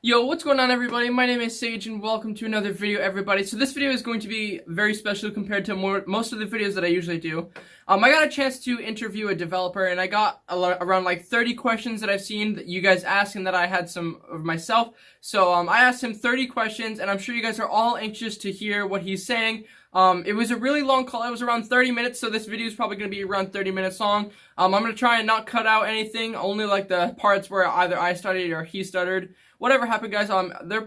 Yo, what's going on, everybody? My name is Sage and welcome to another video, everybody. So this video is going to be very special compared to most of the videos that I usually do. I got a chance to interview a developer and I got around like 30 questions that I've seen that you guys asked and that I had some of myself. So I asked him 30 questions and I'm sure you guys are all anxious to hear what he's saying. It was a really long call. It was around 30 minutes, so this video is probably going to be around 30 minutes long. I'm going to try and not cut out anything, only like the parts where either I stuttered or he stuttered. Whatever happened, guys,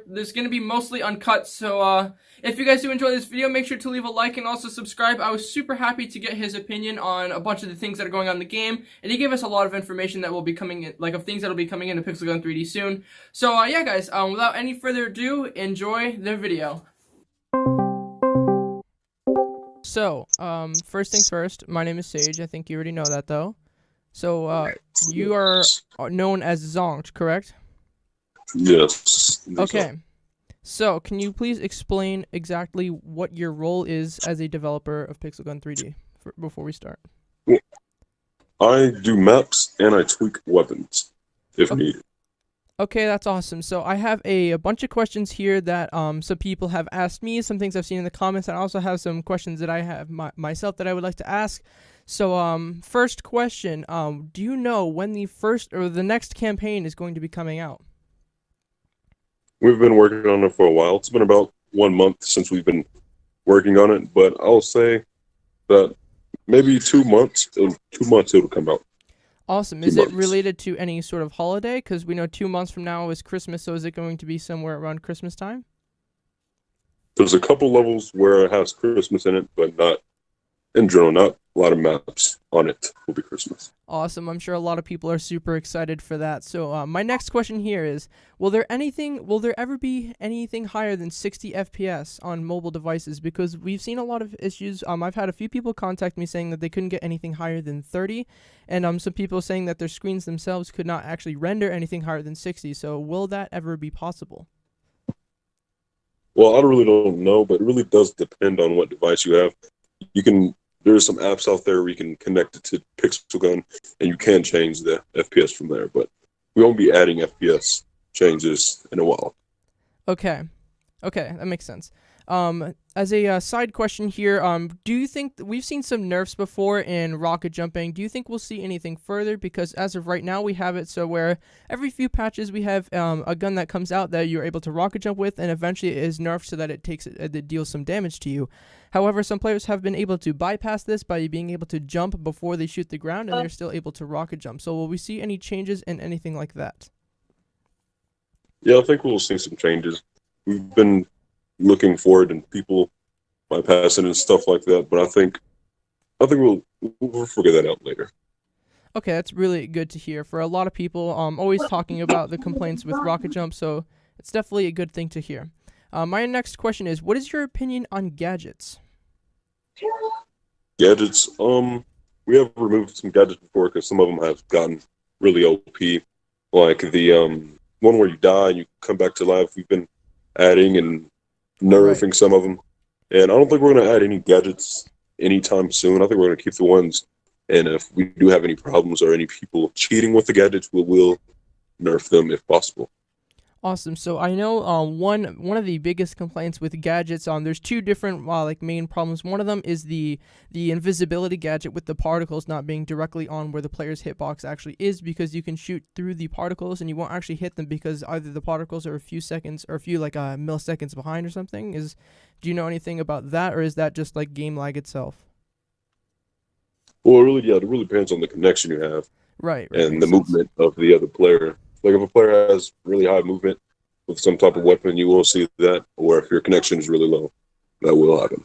there's going to be mostly uncut, so if you guys do enjoy this video, make sure to leave a like and also subscribe. I was super happy to get his opinion on a bunch of the things that are going on in the game, and he gave us a lot of information that will be coming in, like of things that will be coming into Pixel Gun 3D soon. So yeah, guys, without any further ado, enjoy the video. So, first things first, my name is Sage. I think you already know that, though. So, you are known as Zongt, correct? Yes. Okay. So, can you please explain exactly what your role is as a developer of Pixel Gun 3D before we start? I do maps and I tweak weapons if needed. Okay, that's awesome. So I have a bunch of questions here that some people have asked me, some things I've seen in the comments, and I also have some questions that I have myself that I would like to ask. So first question, do you know when the first or the next campaign is going to be coming out? We've been working on it for a while. It's been about 1 month since we've been working on it, but I'll say that maybe 2 months. 2 months it'll come out. Awesome. Is it related to any sort of holiday? Because we know 2 months from now is Christmas, so is it going to be somewhere around Christmas time? There's a couple levels where it has Christmas in it, but not in general, not a lot of maps on it will be Christmas. Awesome. I'm sure a lot of people are super excited for that. So my next question here is, will there ever be anything higher than 60 FPS on mobile devices? Because we've seen a lot of issues. I've had a few people contact me saying that they couldn't get anything higher than 30, and some people saying that their screens themselves could not actually render anything higher than 60. So will that ever be possible? Well, I really don't know, but it really does depend on what device you have. There's some apps out there where you can connect it to Pixel Gun, and you can change the FPS from there, but we won't be adding FPS changes in a while. Okay, that makes sense. As a side question here, do you think we've seen some nerfs before in rocket jumping? Do you think we'll see anything further? Because as of right now, we have it so where every few patches we have a gun that comes out that you're able to rocket jump with, and eventually it is nerfed so that it deals some damage to you. However, some players have been able to bypass this by being able to jump before they shoot the ground, and they're still able to rocket jump. So will we see any changes in anything like that? Yeah, I think we'll see some changes. We've been looking forward and people bypassing and stuff like that, but I think we'll figure that out later. Okay, that's really good to hear. For a lot of people, always talking about the complaints with rocket jump, so it's definitely a good thing to hear. My next question is, what is your opinion on gadgets? Gadgets, we have removed some gadgets before because some of them have gotten really OP, like the one where you die and you come back to life. We've been adding and nerfing some of them, and I don't think we're going to add any gadgets anytime soon. I think we're going to keep the ones, and if we do have any problems or any people cheating with the gadgets, we will nerf them if possible. Awesome. So I know one of the biggest complaints with gadgets, there's two different like main problems. One of them is the invisibility gadget with the particles not being directly on where the player's hitbox actually is, because you can shoot through the particles and you won't actually hit them because either the particles are a few seconds or a few like milliseconds behind or something. Do you know anything about that, or is that just like game lag itself? Well, it really depends on the connection you have, right, and the movement of the other player. Like if a player has really high movement with some type of weapon, you will see that. Or if your connection is really low, that will happen.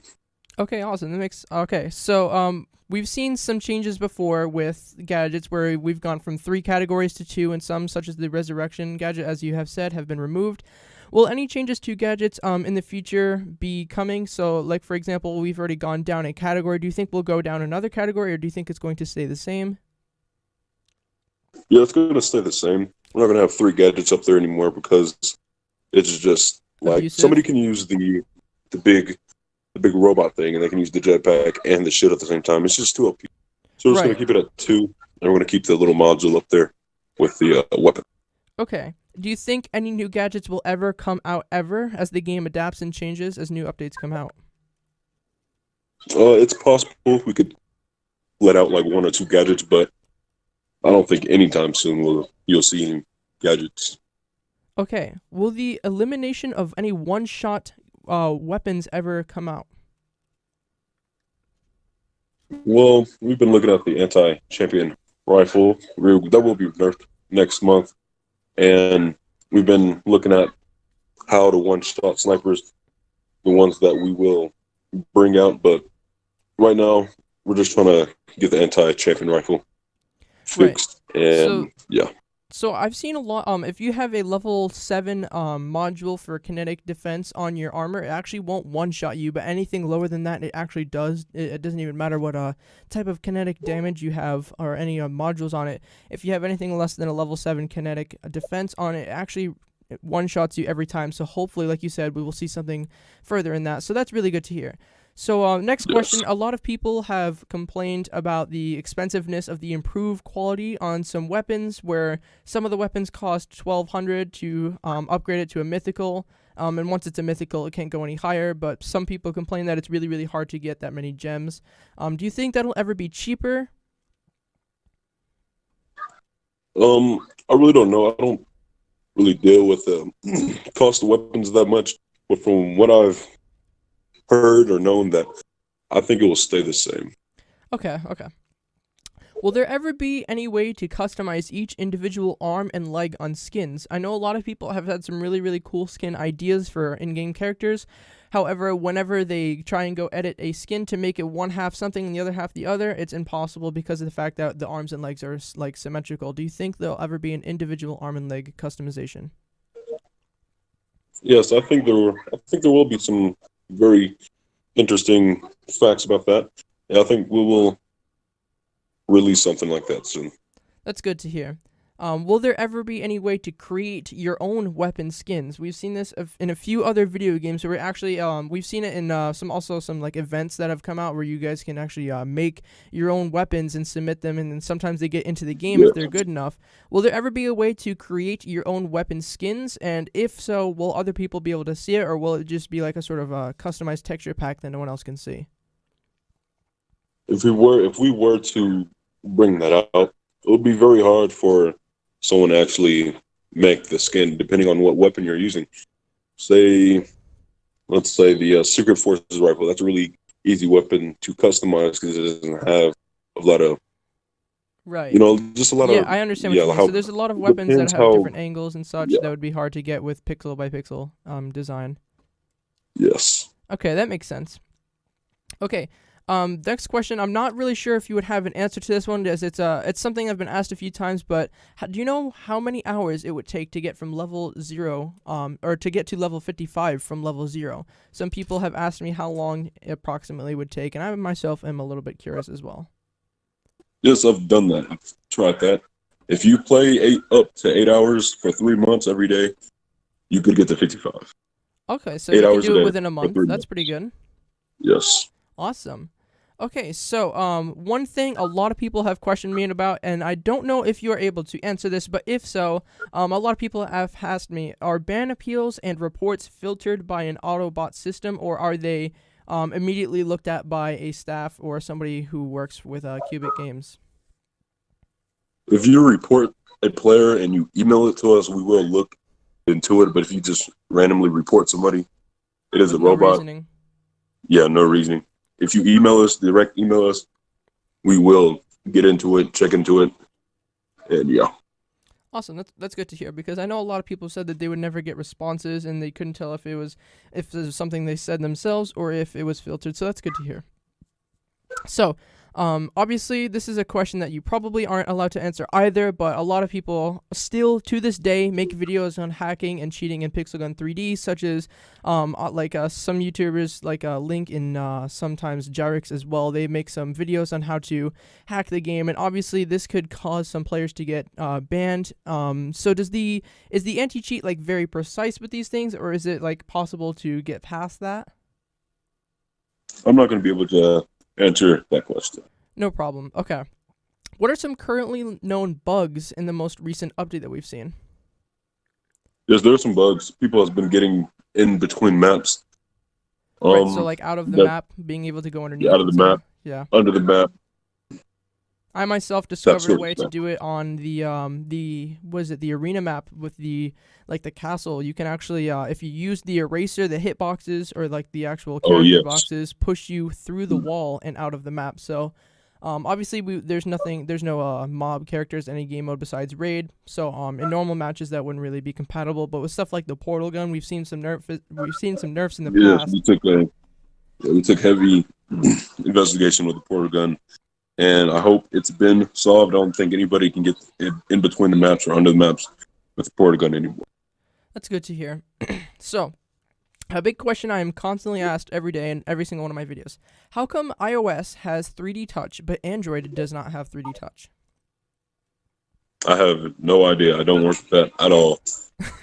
Okay, awesome. Okay. So we've seen some changes before with gadgets where we've gone from 3 categories to 2, and some, such as the resurrection gadget, as you have said, have been removed. Will any changes to gadgets in the future be coming? So, like for example, we've already gone down a category. Do you think we'll go down another category, or do you think it's going to stay the same? Yeah, it's going to stay the same. We're not going to have 3 gadgets up there anymore because it's just like abusive. Somebody can use the big robot thing, and they can use the jetpack and the shit at the same time. It's just too OP. So we're just going to keep it at 2, and we're going to keep the little module up there with the weapon. Okay. do you think any new gadgets will ever come out ever as the game adapts and changes as new updates come out? It's possible we could let out like one or two gadgets, but I don't think anytime soon you'll see any gadgets. Okay. Will the elimination of any one-shot weapons ever come out? Well, we've been looking at the anti-champion rifle. That will be nerfed next month, and we've been looking at how the one-shot snipers, the ones that we will bring out. But right now, we're just trying to get the anti-champion rifle fixed, and yeah. So I've seen a lot. If you have a level 7 module for kinetic defense on your armor, it actually won't one-shot you. But anything lower than that, it actually does. It doesn't even matter what type of kinetic damage you have or any modules on it. If you have anything less than a level 7 kinetic defense on it, it actually one-shots you every time. So hopefully, like you said, we will see something further in that. So that's really good to hear. So next question, a lot of people have complained about the expensiveness of the improved quality on some weapons, where some of the weapons cost $1,200 to upgrade it to a mythical, and once it's a mythical, it can't go any higher, but some people complain that it's really, really hard to get that many gems. Do you think that'll ever be cheaper? I really don't know. I don't really deal with the cost of weapons that much, but from what I've heard or known, that I think it will stay the same. Okay. Will there ever be any way to customize each individual arm and leg on skins? I know a lot of people have had some really, really cool skin ideas for in-game characters. However, whenever they try and go edit a skin to make it one half something and the other half the other, it's impossible because of the fact that the arms and legs are like symmetrical. Do you think there'll ever be an individual arm and leg customization? Yes, I think there will be some very interesting facts about that. Yeah, I think we will release something like that soon. That's good to hear. Will there ever be any way to create your own weapon skins? We've seen this in a few other video games where we've seen it in some like events that have come out where you guys can actually make your own weapons and submit them, and then sometimes they get into the game if they're good enough. Will there ever be a way to create your own weapon skins? And if so, will other people be able to see it, or will it just be like a sort of customized texture pack that no one else can see? If we were to bring that out, it would be very hard for someone to actually make the skin, depending on what weapon you're using. Let's say the Secret Forces rifle. That's a really easy weapon to customize because it doesn't have a lot of, just a lot of. Yeah, I understand what you mean. So there's a lot of weapons that have different angles and such that would be hard to get with pixel by pixel design. Yes. Okay, that makes sense. Okay. Next question. I'm not really sure if you would have an answer to this one, as it's something I've been asked a few times. But do you know how many hours it would take to get from level 0, or to get to level 55 from level 0? Some people have asked me how long it approximately would take, and I myself am a little bit curious as well. Yes, I've done that. I've tried that. If you play up to 8 hours for 3 months every day, you could get to 55. Okay, so you can do it within a month. That's pretty good. Yes. Awesome. Okay, so one thing a lot of people have questioned me about, and I don't know if you are able to answer this, but if so, a lot of people have asked me, are ban appeals and reports filtered by an Autobot system, or are they immediately looked at by a staff or somebody who works with Cubic Games? If you report a player and you email it to us, we will look into it, but if you just randomly report somebody, it is a robot. Reasoning. Yeah, no reasoning. If you direct email us, we will get into it, check into it, and yeah. Awesome. That's good to hear, because I know a lot of people said that they would never get responses and they couldn't tell if it was something they said themselves or if it was filtered. So that's good to hear. So, obviously, this is a question that you probably aren't allowed to answer either, but a lot of people still, to this day, make videos on hacking and cheating in Pixel Gun 3D, such as, some YouTubers, like Link and sometimes Jarix as well. They make some videos on how to hack the game, and obviously, this could cause some players to get banned. So is the anti-cheat, like, very precise with these things, or is it, like, possible to get past that? I'm not going to be able to answer that question. No problem. Okay. What are some currently known bugs in the most recent update that we've seen? there's some bugs. People has been getting in between maps. Right, so like out of the That map, being able to go underneath out of and the stuff. map, Yeah. under the map, I myself that discovered a sort of way to stuff. do it on the was it the arena map with the like the castle. You can actually if you use the eraser, the hitboxes or like the actual Oh character yes, boxes push you through the wall and out of the map. So obviously there's no mob characters in any game mode besides raid. So in normal matches that wouldn't really be compatible, but with stuff like the portal gun, we've seen some nerfs in the yes. past. We took heavy investigation with the portal gun, and I hope it's been solved. I don't think anybody can get in between the maps or under the maps with the portal gun anymore. That's good to hear. So, a big question I am constantly asked every day in every single one of my videos. How come iOS has 3D touch, but Android does not have 3D touch? I have no idea. I don't work with that at all.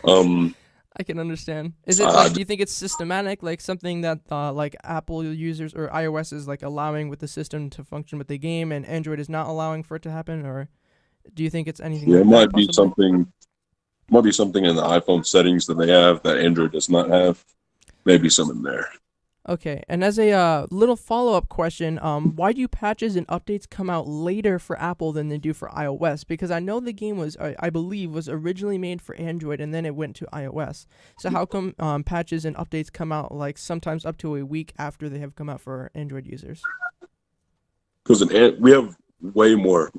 Um, I can understand. Is it I, like, do you think it's systematic, like something that like Apple users or iOS is like allowing with the system to function with the game and Android is not allowing for it to happen? Or do you think it's anything yeah, like it that might be possibly? something. Might be something in the iPhone settings that they have that Android does not have. Maybe something there. Okay, and as a little follow-up question, why do patches and updates come out later for Apple than they do for iOS? Because I know the game was, I believe, was originally made for Android and then it went to iOS. So how come patches and updates come out like sometimes up to a week after they have come out for Android users? Because we have way more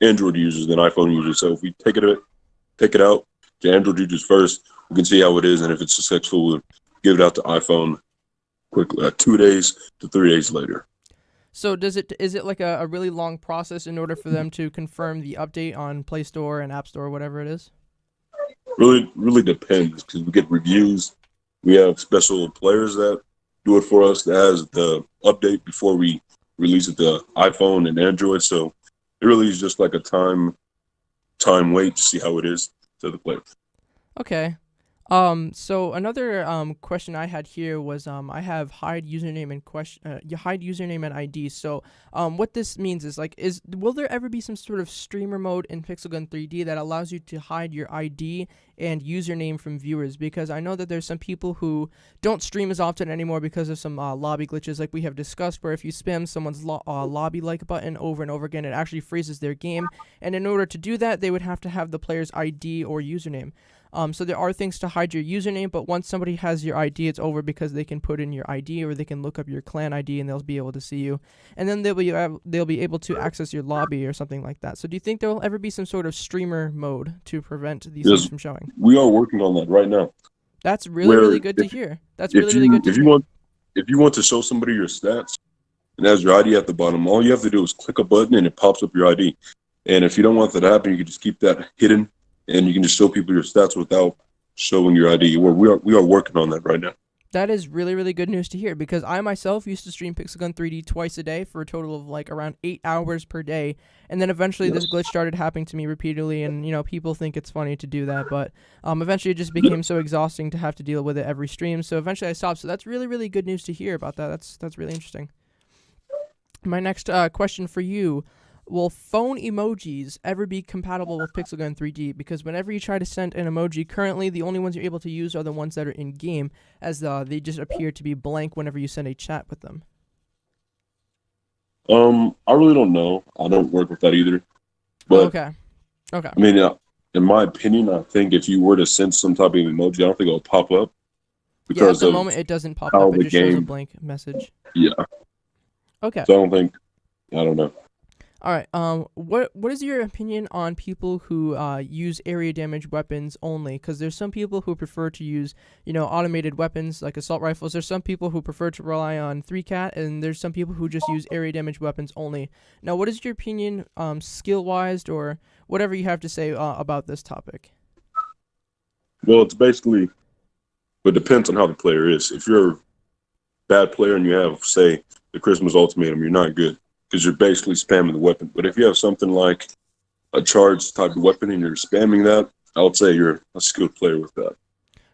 Android users than iPhone users. So if we take it out to Android users first, we can see how it is, and if it's successful, we'll give it out to iPhone quickly, 2 days to 3 days later. So is it like a really long process in order for them to confirm the update on Play Store and App Store, whatever it is? Really depends because we get reviews. We have special players that do it for us that has the update before we release it to iPhone and Android. So it really is just like a time wait to see how it is to the player. Okay. So another question I had here was I have hide username and hide username and ID. So what this means is like will there ever be some sort of streamer mode in Pixel Gun 3D that allows you to hide your ID and username from viewers? Because I know that there's some people who don't stream as often anymore because of some lobby glitches like we have discussed, where if you spam someone's lobby like button over and over again, it actually freezes their game. And in order to do that, they would have to have the player's ID or username. So there are things to hide your username, but once somebody has your ID, it's over because they can put in your ID or they can look up your clan ID and they'll be able to see you. And then they'll be able to access your lobby or something like that. So do you think there will ever be some sort of streamer mode to prevent these things from showing? We are working on that right now. That's really good to hear. That's really good to hear. If you want to show somebody your stats and has your ID at the bottom, all you have to do is click a button and it pops up your ID. And if you don't want that to happen, you can just keep that hidden. And you can just show people your stats without showing your ID. We are working on that right now. That is really good news to hear, because I myself used to stream Pixel Gun 3D twice a day for a total of like around 8 hours per day. And then eventually this glitch started happening to me repeatedly, and people think it's funny to do that, but eventually it just became so exhausting to have to deal with it every stream. So eventually I stopped. So that's really good news to hear about that. That's really interesting. My next question for you. Will phone emojis ever be compatible with Pixel Gun 3D? Because whenever you try to send an emoji, currently the only ones you're able to use are the ones that are in-game, as they just appear to be blank whenever you send a chat with them. I really don't know. I don't work with that either. But Okay. I mean, in my opinion, I think if you were to send some type of emoji, I don't think it'll pop up. Because at the moment it doesn't pop up, it just shows a blank message. Yeah. Okay. So I don't know. All right. What is your opinion on people who use area damage weapons only? Because there's some people who prefer to use, automated weapons like assault rifles. There's some people who prefer to rely on 3-cat, and there's some people who just use area damage weapons only. Now, what is your opinion, skill-wise, or whatever you have to say about this topic? Well, it depends on how the player is. If you're a bad player and you have, say, the Christmas ultimatum, you're not good, because you're basically spamming the weapon. But if you have something like a charged type of weapon and you're spamming that, I would say you're a skilled player with that.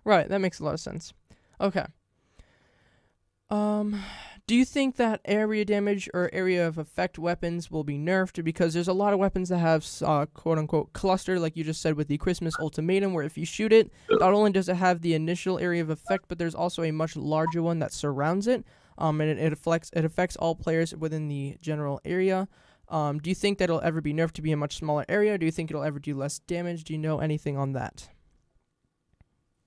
Right, that makes a lot of sense. Okay. Do Do you think that area damage or area of effect weapons will be nerfed? Because there's a lot of weapons that have quote-unquote cluster, like you just said with the Christmas ultimatum, where if you shoot it, not only does it have the initial area of effect, but there's also a much larger one that surrounds it, and it affects all players within the general area. Do you think that it'll ever be nerfed to be a much smaller area? Do you think it'll ever do less damage? Do you know anything on that?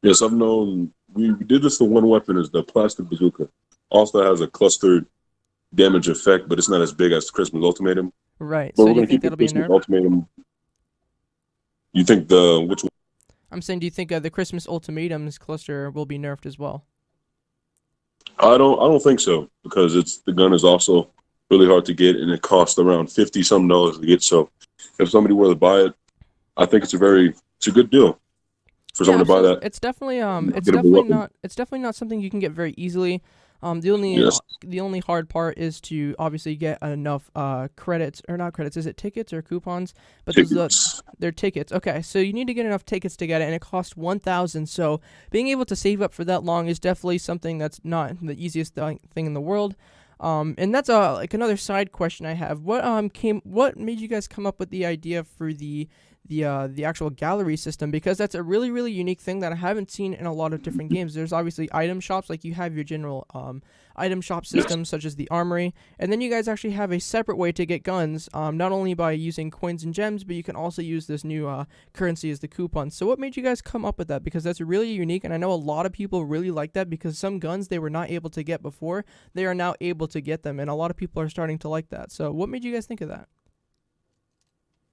Yes, I've known. We did this to one weapon, is the plastic bazooka. Also has a clustered damage effect, but it's not as big as Christmas ultimatum. Right. But So we're do you gonna think keep the that'll be a Christmas nerf? ultimatum. You think the which one? I'm saying, do you think the Christmas ultimatum's cluster will be nerfed as well? I don't think so, because the gun is also really hard to get, and it costs around $50-some to get. So if somebody were to buy it, I think it's a good deal for someone to buy that. It's definitely weapon. it's definitely not something you can get very easily. Yes. The only hard part is to obviously get enough credits, or not credits, is it tickets or coupons? But Tickets. they're tickets. Okay, so you need to get enough tickets to get it, and it costs 1,000. So being able to save up for that long is definitely something that's not the easiest thing in the world. And that's like another side question I have. What made you guys come up with the idea for the actual gallery system? Because that's a really, really unique thing that I haven't seen in a lot of different games. There's obviously item shops, like you have your general item shop systems such as the armory, and then you guys actually have a separate way to get guns, not only by using coins and gems, but you can also use this new currency as the coupon. So what made you guys come up with that? Because that's really unique, and I know a lot of people really like that, because some guns they were not able to get before, they are now able to get them, and a lot of people are starting to like that. So what made you guys think of that?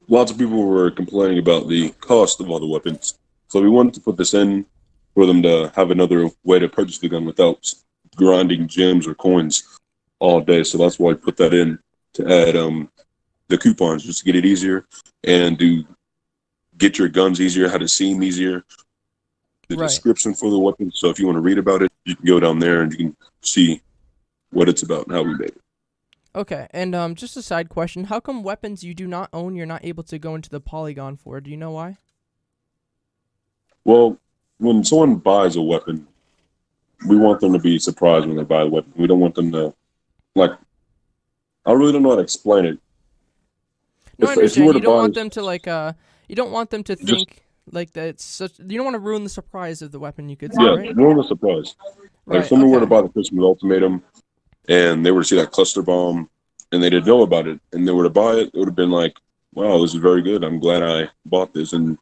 Lots of people were complaining about the cost of all the weapons, so we wanted to put this in for them to have another way to purchase the gun without grinding gems or coins all day. So that's why I put that in, to add the coupons, just to get it easier and to get your guns easier, how to see them easier, the Right. description for the weapon. So if you want to read about it, you can go down there and you can see what it's about and how we made it. Okay, and just a side question: how come weapons you do not own, you're not able to go into the polygon for? Do you know why? Well, when someone buys a weapon, we want them to be surprised when they buy the weapon. We don't want them to, like, I really don't know how to explain it. No, I If understand. were to You don't buy- want them to you don't want them to think like that. It's such. You don't want to ruin the surprise of the weapon. You could say, Yeah, right? ruin the surprise. Like, Right. if someone were to Okay. buy the Christmas ultimatum and they were to see that cluster bomb and they didn't know about it and they were to buy it, it would have been like, wow, this is very good. I'm glad I bought this, and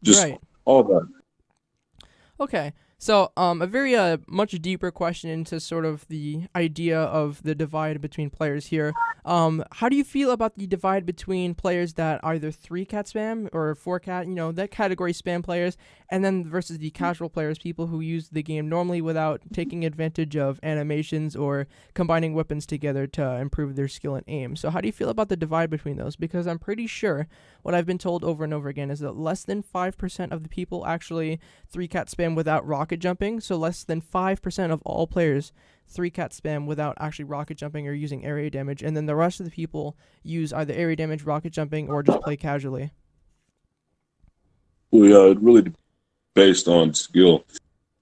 just Right. all that. Okay. So, a very much deeper question into sort of the idea of the divide between players here. How do you feel about the divide between players that either 3-cat spam or 4-cat, that category spam players, and then versus the casual players, people who use the game normally without taking advantage of animations or combining weapons together to improve their skill and aim? So how do you feel about the divide between those? Because I'm pretty sure what I've been told over and over again is that less than 5% of the people actually 3-cat spam without rocket jumping, so less than 5% of all players 3-cat spam without actually rocket jumping or using area damage, and then the rest of the people use either area damage, rocket jumping, or just play casually. Well, yeah, it really based on skill.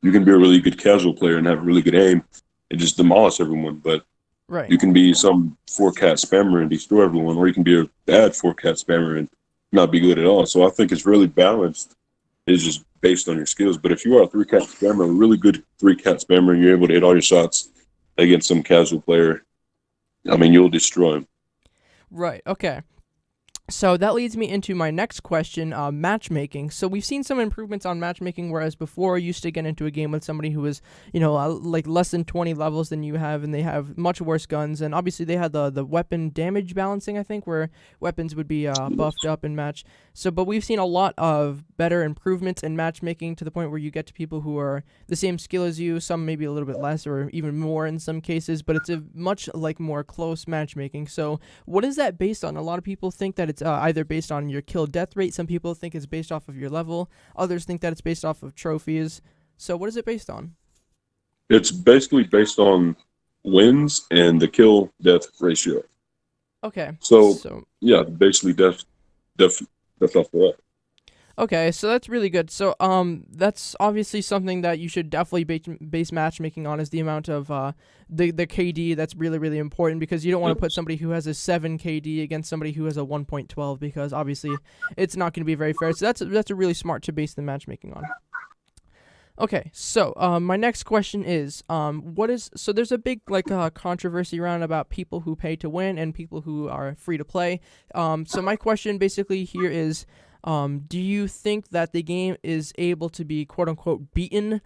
You can be a really good casual player and have really good aim and just demolish everyone, but Right. you can be some 4-cat spammer and destroy everyone, or you can be a bad 4-cat spammer and not be good at all. So I think it's really balanced. It's just based on your skills. But if you are a 3-cat spammer, a really good 3-cat spammer, and you're able to hit all your shots against some casual player, I mean, you'll destroy him. Right, okay. So that leads me into my next question, matchmaking. So we've seen some improvements on matchmaking, whereas before you used to get into a game with somebody who was, like less than 20 levels than you have, and they have much worse guns. And obviously they had the weapon damage balancing, I think, where weapons would be buffed up in match. So, but we've seen a lot of better improvements in matchmaking to the point where you get to people who are the same skill as you, some maybe a little bit less or even more in some cases, but it's a much more close matchmaking. So what is that based on? A lot of people think that it's either based on your kill death rate. Some people think it's based off of your level. Others think that it's based off of trophies. So what is it based on? It's basically based on wins and the kill death ratio. Okay. So yeah, basically death off the that. Okay, so that's really good. So that's obviously something that you should definitely base matchmaking on is the amount of the KD. That's really really important because you don't want to put somebody who has a 7 KD against somebody who has a 1.12 because obviously it's not going to be very fair. So that's a really smart to base the matchmaking on. Okay, so my next question is, so there's a big like controversy around about people who pay to win and people who are free to play. So my question basically here is, do you think that the game is able to be quote unquote beaten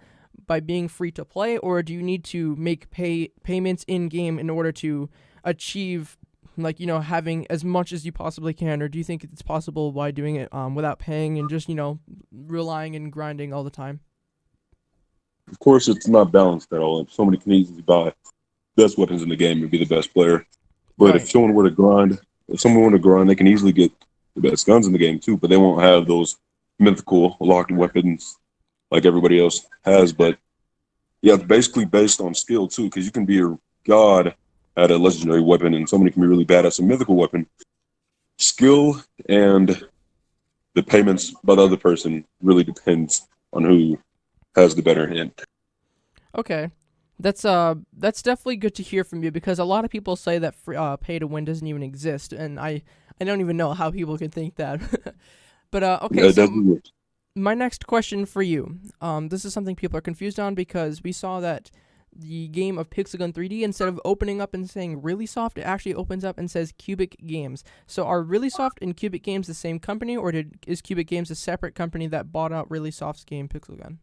by being free to play, or do you need to make payments in game in order to achieve like having as much as you possibly can, or do you think it's possible by doing it without paying and just relying and grinding all the time? Of course, it's not balanced at all. If somebody can easily buy best weapons in the game and be the best player, but Right. if someone were to grind, they can easily get the best guns in the game too. But they won't have those mythical locked weapons like everybody else has. But yeah, it's basically based on skill too, because you can be a god at a legendary weapon, and somebody can be really bad at a mythical weapon. Skill and the payments by the other person really depends on who has the better hand. Okay. That's definitely good to hear from you because a lot of people say that pay to win doesn't even exist, and I don't even know how people can think that. But okay, Yeah, so definitely. my next question for you, this is something people are confused on because we saw that the game of Pixelgun 3D, instead of opening up and saying Really Soft, it actually opens up and says Cubic Games. So are Really Soft and Cubic Games the same company, or is Cubic Games a separate company that bought out Really Soft's game Pixelgun?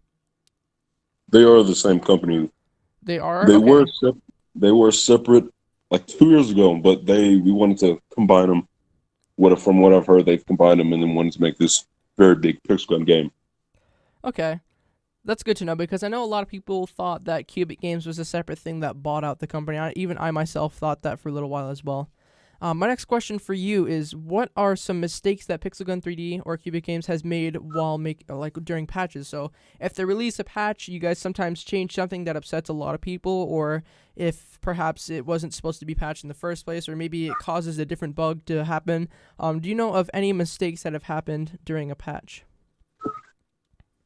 They are the same company. They are? They were Okay. they were separate like 2 years ago, but we wanted to combine them. From what I've heard, they've combined them and then wanted to make this very big pixel gun game. Okay. That's good to know because I know a lot of people thought that Cubic Games was a separate thing that bought out the company. Even I myself thought that for a little while as well. My next question for you is: what are some mistakes that Pixelgun 3D or Cubic Games has made while during patches? So, if they release a patch, you guys sometimes change something that upsets a lot of people, or if perhaps it wasn't supposed to be patched in the first place, or maybe it causes a different bug to happen. Do you know of any mistakes that have happened during a patch?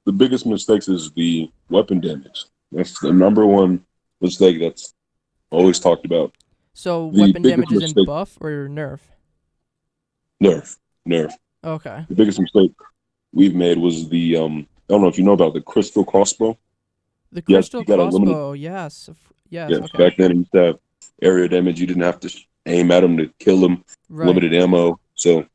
The biggest mistakes is the weapon damage. That's the number one mistake that's always talked about. So, The weapon biggest damage is in mistake, buff or nerf? nerf. Okay. The biggest mistake we've made was I don't know if you know about the crystal crossbow. The Yes, crystal you got a limited. crossbow, yes. Yes, Yes, okay. back then you used to have area damage. You didn't have to aim at them to kill them. Right. Limited ammo. So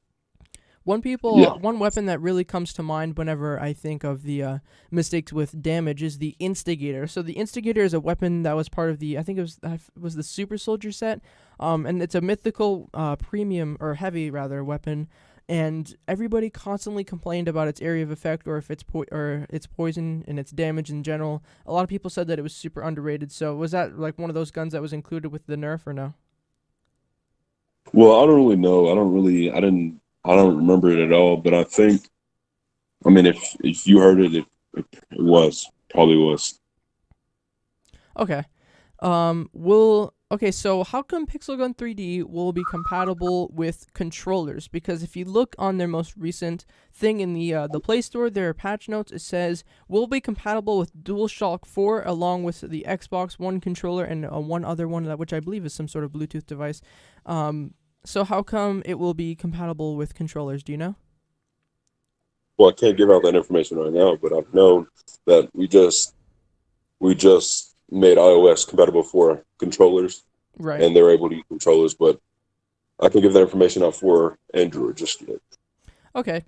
yeah, One weapon that really comes to mind whenever I think of the mistakes with damage is the instigator. So the instigator is a weapon that was part of I think it was the super soldier set, and it's a mythical premium or heavy rather weapon, and everybody constantly complained about its area of effect or if its poison and its damage in general. A lot of people said that it was super underrated. So was that like one of those guns that was included with the nerf or no? well, I don't really know. I don't remember it at all. But I mean, if you heard it, it was probably was. Okay. So how come Pixel Gun 3D will be compatible with controllers? Because if you look on their most recent thing in the Play Store, their patch notes, it says will be compatible with DualShock 4 along with the Xbox One controller and one other one which I believe is some sort of Bluetooth device. So how come it will be compatible with controllers? Do you know? Well, I can't give out that information right now, but I've known that we just made iOS compatible for controllers, Right. and they're able to use controllers. But I can give that information out for Android just yet. Okay.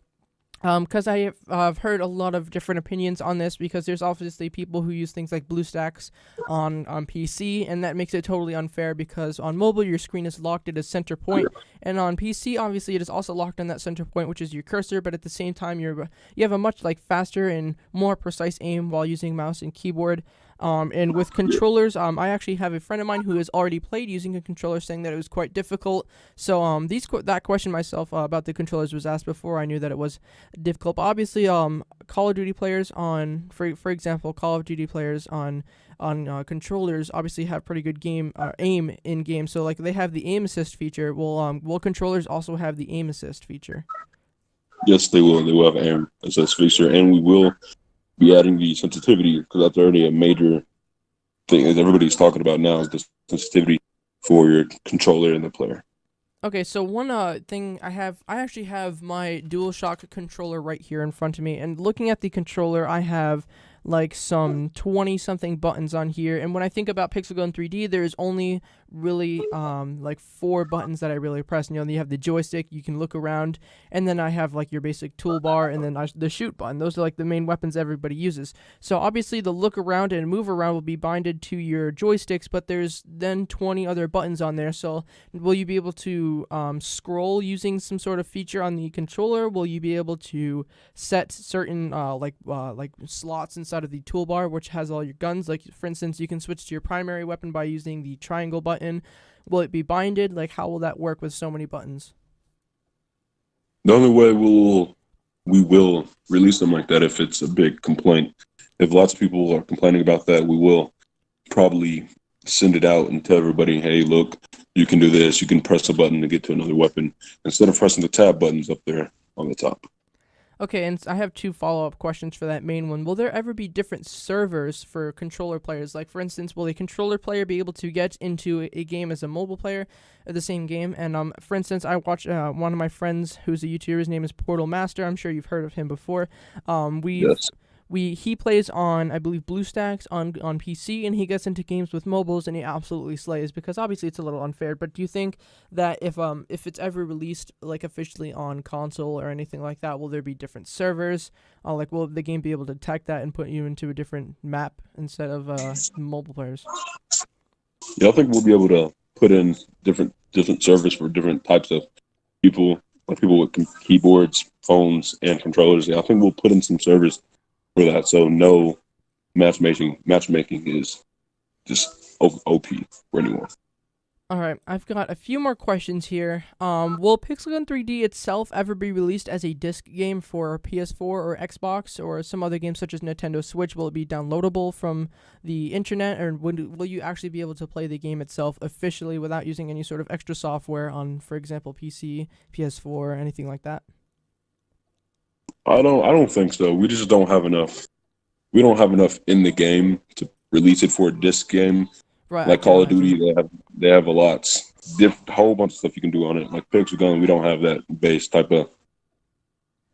Because I've heard a lot of different opinions on this because there's obviously people who use things like BlueStacks on PC, and that makes it totally unfair because on mobile your screen is locked at a center point, and on PC obviously it is also locked on that center point, which is your cursor, but at the same time you have a much like faster and more precise aim while using mouse and keyboard. And with controllers, I actually have a friend of mine who has already played using a controller, saying that it was quite difficult. So that question myself about the controllers was asked before I knew that it was difficult. But obviously, Call of Duty players for example, Call of Duty players on controllers obviously have pretty good game aim in game. So like they have the aim assist feature. Will controllers also have the aim assist feature? Yes, they will. They will have aim as a feature, and we will be adding the sensitivity because that's already a major thing that everybody's talking about now is the sensitivity for your controller and the player. Okay, so one thing I actually have my DualShock controller right here in front of me, and looking at the controller, I have like some 20-something buttons on here, and when I think about Pixel Gun 3D, there's only really like 4 buttons that I really press. You know, you have the joystick, you can look around, and then I have like your basic toolbar, and then the shoot button. Those are like the main weapons everybody uses. So obviously the look around and move around will be binded to your joysticks, but there's then 20 other buttons on there. So will you be able to scroll using some sort of feature on the controller? Will you be able to set certain like slots inside of the toolbar, which has all your guns? Like for instance, you can switch to your primary weapon by using the triangle button. Will it be binded? Like how will that work with so many buttons? The only way we will release them like that if it's a big complaint. If lots of people are complaining about that, we will probably send it out and tell everybody, hey, look, you can do this. You can press a button to get to another weapon instead of pressing the tab buttons up there on the top. Okay, and I have 2 follow-up questions for that main one. Will there ever be different servers for controller players? Like, for instance, will a controller player be able to get into a game as a mobile player of the same game? And, for instance, I watched one of my friends who's a YouTuber. His name is Portal Master. I'm sure you've heard of him before. Yes. He plays on, I believe, BlueStacks on PC, and he gets into games with mobiles, and he absolutely slays, because obviously it's a little unfair. But do you think that if it's ever released like officially on console or anything like that, will there be different servers? Like, will the game be able to detect that and put you into a different map instead of mobile players? Yeah, I think we'll be able to put in different servers for different types of people, like people with keyboards, phones, and controllers. Yeah, I think we'll put in some servers for that, so no matchmaking is just OP for anyone. All right, I've got a few more questions here. Will Pixel Gun 3D itself ever be released as a disc game for PS4 or Xbox or some other games such as Nintendo Switch? Will it be downloadable from the internet, or will you actually be able to play the game itself officially without using any sort of extra software on, for example, PC, PS4, anything like that? I don't think so. We just don't have enough. We don't have enough in the game to release it for a disc game. Right, Like Call of Duty, they have a lot, whole bunch of stuff you can do on it. Like Pixel Gun, we don't have that base type of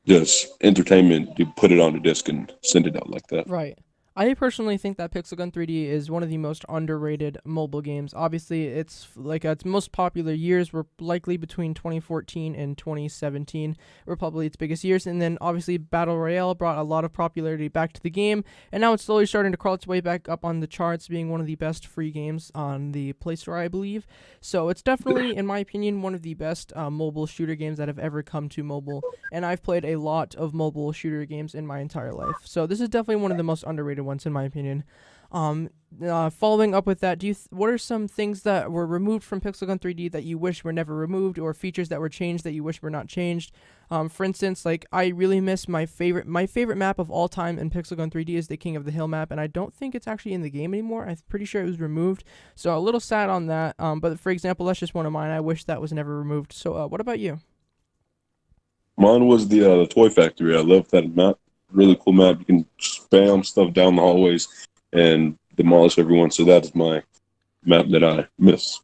just entertainment to put it on a disc and send it out like that. Right. I personally think that Pixel Gun 3D is one of the most underrated mobile games. Obviously, it's like its most popular years were likely between 2014 and 2017 were probably its biggest years. And then obviously Battle Royale brought a lot of popularity back to the game, and now it's slowly starting to crawl its way back up on the charts, being one of the best free games on the Play Store, I believe. So it's definitely, in my opinion, one of the best mobile shooter games that have ever come to mobile. And I've played a lot of mobile shooter games in my entire life. So this is definitely one of the most underrated ones, in my opinion. Following up with that, what are some things that were removed from Pixel Gun 3D that you wish were never removed, or features that were changed that you wish were not changed? For instance, like I really miss my favorite map of all time in Pixel Gun 3D is the King of the Hill map, and I don't think it's actually in the game anymore. I'm pretty sure it was removed, so a little sad on that. But for example, that's just one of mine. I wish that was never removed. So what about you? Mine was the Toy Factory. I love that map. Really cool map. You can spam stuff down the hallways and demolish everyone. So that's my map that I miss.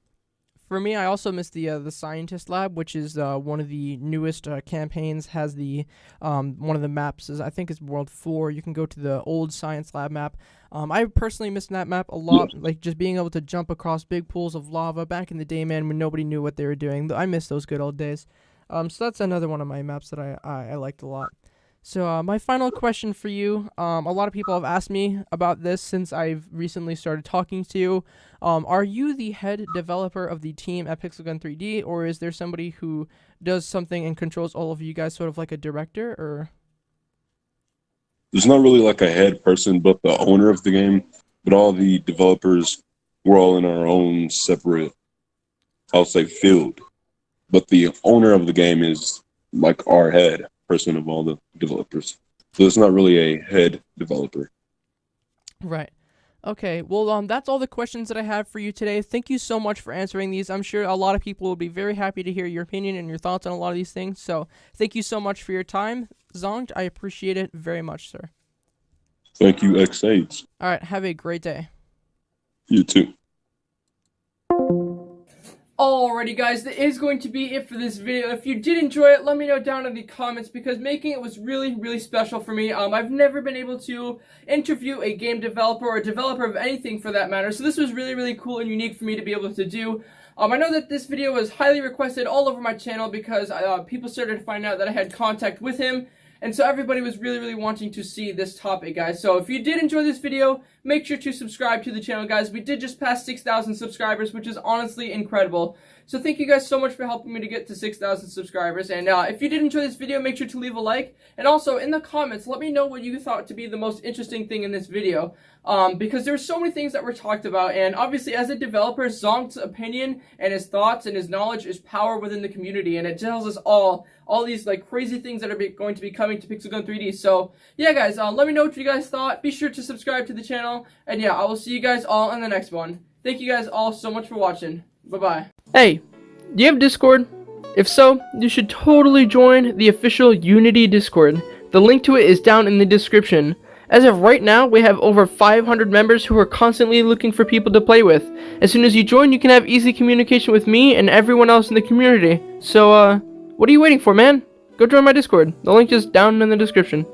For me, I also miss the Scientist Lab, which is one of the newest campaigns. Has the one of the maps is, I think it's World 4. You can go to the old Science Lab map. I personally miss that map a lot. Yes. Like just being able to jump across big pools of lava back in the day, man, when nobody knew what they were doing. I miss those good old days. So that's another one of my maps that I liked a lot. So my final question for you, a lot of people have asked me about this since I've recently started talking to you. Are you the head developer of the team at Pixel Gun 3D, or is there somebody who does something and controls all of you guys, sort of like a director? Or there's not really like a head person, but the owner of the game. But all the developers, we're all in our own separate, I'll say, field. But the owner of the game is like our head person of all the developers. So it's not really a head developer. Right. Okay, well, that's all the questions that I have for you today. Thank you so much for answering these. I'm sure a lot of people will be very happy to hear your opinion and your thoughts on a lot of these things. So, thank you so much for your time, Zonged. I appreciate it very much, sir. Thank you, xSaige. All right, have a great day. You too. Alrighty guys, that is going to be it for this video. If you did enjoy it, let me know down in the comments because making it was really special for me. I've never been able to interview a game developer or a developer of anything for that matter, so this was really cool and unique for me to be able to do. I know that this video was highly requested all over my channel because people started to find out that I had contact with him. And so everybody was really wanting to see this topic, guys. So if you did enjoy this video, make sure to subscribe to the channel, guys. We did just pass 6,000 subscribers, which is honestly incredible. So thank you guys so much for helping me to get to 6,000 subscribers. And if you did enjoy this video, make sure to leave a like. And also, in the comments, let me know what you thought to be the most interesting thing in this video. Because there were so many things that were talked about. And obviously, as a developer, Zonged's opinion and his thoughts and his knowledge is power within the community. And it tells us all these like crazy things that are going to be coming to Pixel Gun 3D. So yeah, guys, let me know what you guys thought. Be sure to subscribe to the channel. And yeah, I will see you guys all in the next one. Thank you guys all so much for watching. Bye-bye. Hey, do you have Discord? If so, you should totally join the official Unity Discord. The link to it is down in the description. As of right now, we have over 500 members who are constantly looking for people to play with. As soon as you join, you can have easy communication with me and everyone else in the community. So, what are you waiting for, man? Go join my Discord. The link is down in the description.